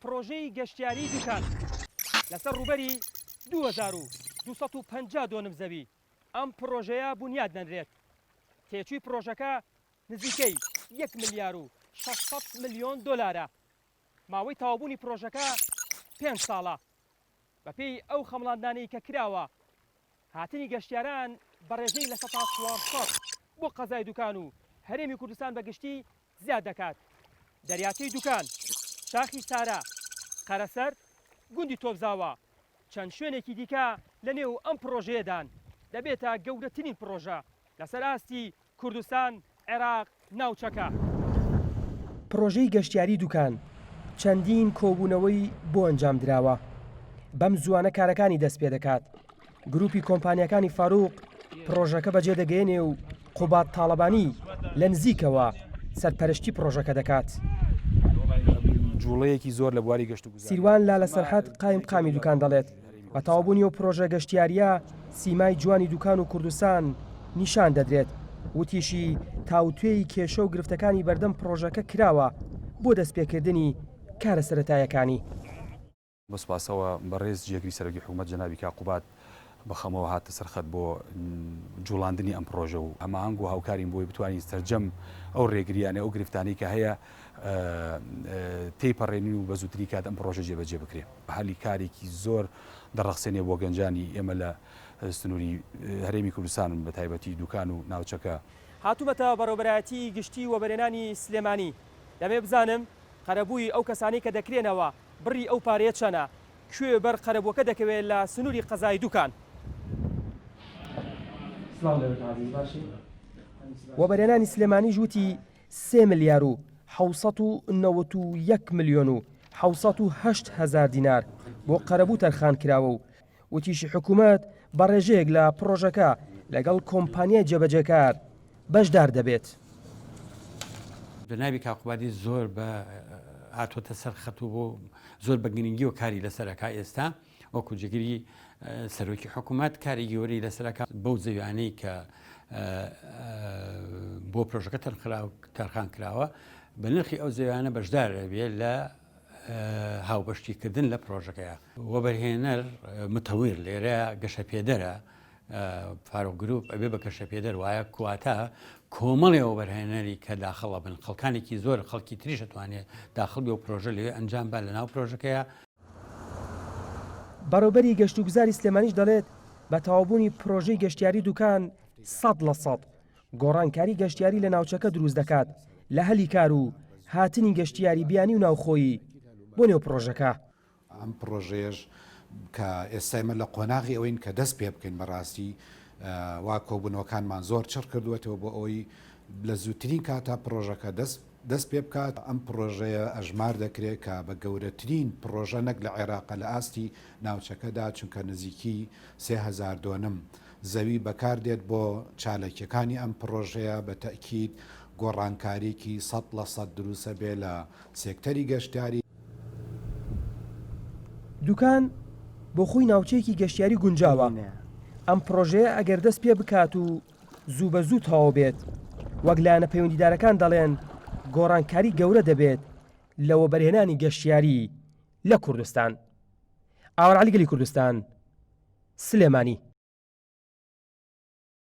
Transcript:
پرۆژەی گەشتیاری دوکان لەسەر ڕوبەری 2250 دۆنم زەوی ئەم پرۆژەیە بنیاد دەنرێت. تێچووی پرۆژەکە نزیکەی 1 ملیار و 600 ملیۆن دۆلارە. ماوەی تەواوبوونی پرۆژەکە 5 ساڵە. بەپێی ئەو خەمڵاندانەی کە کراوە هاتنی گەشتیاران بەڕێژەی لە 400 بۆ قەزای دوکان و هەرێمی کوردستان بەگشتی زیاد دەکات. دەریاچەی دوکان، شاخی سارا، قەرەسەر، گوندی تۆبزاوە چەند شوێنێکی دیکە لە نێو ئەم پرۆژەیەدان دەبێتە گەورەترین پرۆژە لەسەر ئاستی کوردستان، عێراق، ناوچەکە. پرۆژەی گەشتیاری دوکان چەندین کۆبوونەوەی بۆ ئەنجام دراوە. بەم زوانە کارەکانی دەست پێ دەکات. گروپی کۆمپانیەکانی فاروق پرۆژەکە بەجێ دەگەێنێ و قوبات تاڵەبانی لە نزیکەوە سەرپەرشتی پرۆژەکە دەکات. جوڵەیەکی زۆر لە بواری گەشت و گوزار. سیروان لا لە سەرحەد قامی دوکان دەڵێت بە تەواوبوونی و پرۆژە گەشتیاریە سیمای جوانی دوکان و کوردستان نیشان دەدرێت. وتیشی تاوتوێی کێشە و گرفتەکانی بەردەم پرۆژەکە کراوە بۆ دەستپێکردنی کارە سەرەتایەکانی. بەسپاسەوە بەڕێز جێگری سەرۆکی حکوومەت جەنابی کاقوبات بەخەمەوە هاتە سەرخەت بۆ جوڵاندنی ئەم پرۆژە و هەماهنگ و هاوکارین بۆی بتوانین سەرجەم ئەو ڕێگریانە ئەو گرفتانەی کە هەیە تێیپەڕێنی و بە زووتری کات ئەم پرۆژە جێبەجێ بکرێ. هەلی کارێکی زۆر دەڕەخسێنێ بۆ گەنجانی ئێمە لە سنووری هەرێمی کوردستان بە تایبەتی دوکان و ناوچەکە. هاتوومەتە بەڕێوەبەرایەتی گشتی و بەرێنانی سلێمانی. دەبێ بزانم قەرەبووی ئەو کەسانی کە دەکرێنەوە بڕی ئەو پارەیە چەنە، کوێ بەر قەرەبووەکە دەکەوێت لە سنووری قەزای دوکان. وەبەرێنانی سلێمانی ژووتی 3 ملیار و 791 ملیۆن و 708 هزار دینار بۆ قەرەبوو تەرخان کراوە و وتیشی حکوومەت بە ڕێژەیەک لە پرۆژەکە لەگەڵ کۆمپانیای جێبەجێکار بەشدار دەبێت. جەنابی کاقوباتی زۆر بە هاتوۆتە سەرخەت و بۆ زۆر بە گرنگی و کاری لەسەرەکە ئێستا وەکو جێگیری سەرۆکی حکوومەت کاری گەورەی لەسەرەکە بەو زەویانەی کە بۆ پرۆژەکە تەرخان کراوە بە نرخی ئەو زەویانە بەشدار دەبێت لە هاوبەشتیکردن لە پرۆژەکەیە. وەبەرهێنەر متەویر لێرە گەشەپێدەرە فاروق گروپ ئەبێ بە گەشەپێدەر وایە کواتە کۆمەڵی وەبەرهێنەری کە داخڵە بن خەڵکانێکی زۆر خەڵکی تریش دەتوانێت داخڵ بێ و پرۆژە لێ ئەنجام با لە ناو پرۆژەکەیە. بەڕێوەبەری گەشت و گوزاری سلێمانیش دەڵێت بە تەواوبوونی پرۆژەی گەشتیاری دوکان 100% گۆڕانکاری گەشتیاری لە ناوچەکە دروست دەکات لە هەلی کار و هاتنی گەشتیاری بیانی و ناوخۆیی بۆ نێو پرۆژەکە. ئەم پرۆژێش کە ئێستایمە لە قۆناغی ئەوەین کە دەست پێ بکەین بەڕاستی وا کۆبوونەوەکانمان زۆر چڕ کردوێتەوە بۆ ئەوەی لە زووترین کاتا پرۆژەکە دەست پێ بکات. ئەم پرۆژەیە ئەژمار دەکرێت کە بە گەورەترین پرۆژە نەک لە عێراق لە ئاستی ناوچەکەدا چونکە نزیکی 3000 دۆنم زەوی بەکاردێت بۆ چالەکیەکانی ئەم پرۆژەیە بە تەکید گۆڕانکاریکی 100% دروستە بێ لە سێکتەری گەشتیاری. دوکان بۆ خۆی ناوچەیەکی گەشتیاری گونجاوە. ئەم پرۆژەیە ئەگەر دەست پێ بکات و زوو بە زوو تەواو بێت وەک لایەنە پەیوەندیدارەکان دەڵێن گۆڕانکاری گەورە دەبێت لە وەبەرهێنانی گەشتیاری لە کوردستان. ئاوەر عەلی گەلی کوردستان، سلێمانی.